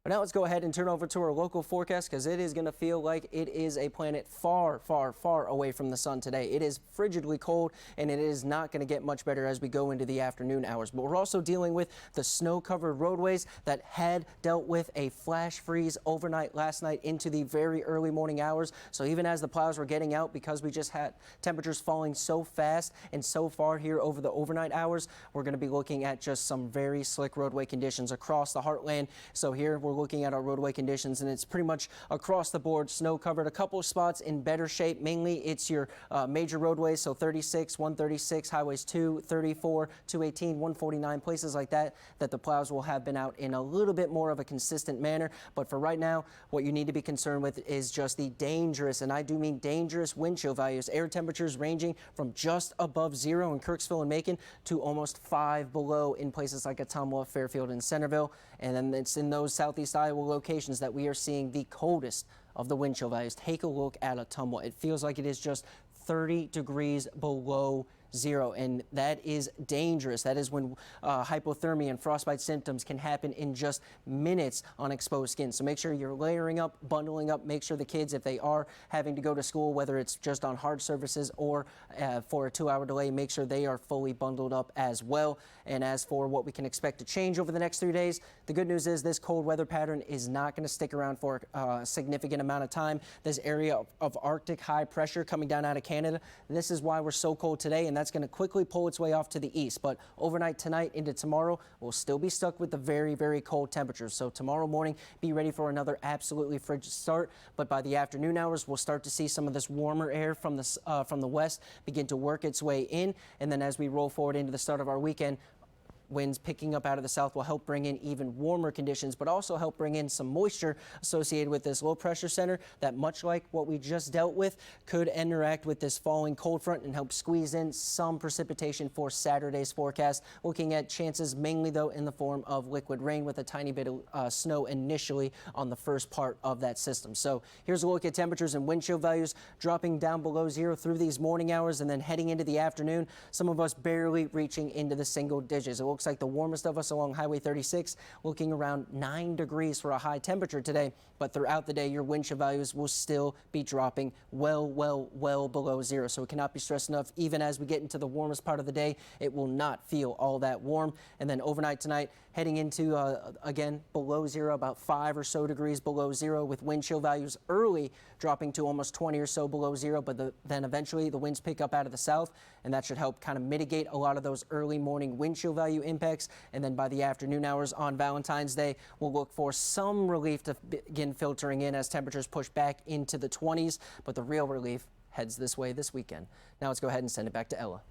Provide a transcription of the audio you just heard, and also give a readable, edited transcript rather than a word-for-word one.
But now let's go ahead and turn over to our local forecast because it is going to feel like it is a planet far, far, far away from the sun today. It is frigidly cold and it is not going to get much better as we go into the afternoon hours. But we're also dealing with the snow-covered roadways that had dealt with a flash freeze overnight last night into the very early morning hours. So even as the plows were getting out, because we just had temperatures falling so fast and so far here over the overnight hours, we're going to be looking at just some very slick roadway conditions across the heartland. So here we're looking at our roadway conditions, and it's pretty much across the board snow covered. A couple of spots in better shape. Mainly it's your major roadways, so 36, 136, highways 2, 34, 218, 149, places like that the plows will have been out in a little bit more of a consistent manner. But for right now, what you need to be concerned with is just the dangerous, and I do mean dangerous, wind chill values. Air temperatures ranging from just above 0 in Kirksville and Macon to almost 5 below in places like Ottumwa, Fairfield, and Centerville. And then it's in those southeast Iowa locations that we are seeing the coldest of the wind chill values. Take a look at Ottumwa. It feels like it is just 30 degrees below 0, and that is dangerous. That is when hypothermia and frostbite symptoms can happen in just minutes on exposed skin. So make sure you're layering up, bundling up. Make sure the kids, if they are having to go to school, whether it's just on hard surfaces or for a 2-hour delay, make sure they are fully bundled up as well. And as for what we can expect to change over the next 3 days, the good news is this cold weather pattern is not going to stick around for a significant amount of time. This area of Arctic high pressure coming down out of Canada, this is why we're so cold today, and that's going to quickly pull its way off to the east. But overnight tonight into tomorrow, we'll still be stuck with the very, very cold temperatures. So tomorrow morning, be ready for another absolutely frigid start. But by the afternoon hours, we'll start to see some of this warmer air from the west begin to work its way in. And then as we roll forward into the start of our weekend, winds picking up out of the south will help bring in even warmer conditions, but also help bring in some moisture associated with this low pressure center that, much like what we just dealt with, could interact with this falling cold front and help squeeze in some precipitation for Saturday's forecast. Looking at chances mainly, though, in the form of liquid rain with a tiny bit of snow initially on the first part of that system. So here's a look at temperatures and wind chill values dropping down below 0 through these morning hours, and then heading into the afternoon, some of us barely reaching into the single digits. Looks like the warmest of us along Highway 36 looking around 9 degrees for a high temperature today, but throughout the day your wind chill values will still be dropping well below 0. So it cannot be stressed enough. Even as we get into the warmest part of the day, it will not feel all that warm. And then overnight tonight, heading into again below 0, about 5 or so degrees below 0, with wind chill values early dropping to almost 20 or so below 0, but then eventually the winds pick up out of the south, and that should help kind of mitigate a lot of those early morning wind chill value impacts. And then by the afternoon hours on Valentine's Day, we'll look for some relief to begin filtering in as temperatures push back into the 20s, but the real relief heads this way this weekend. Now let's go ahead and send it back to Ella.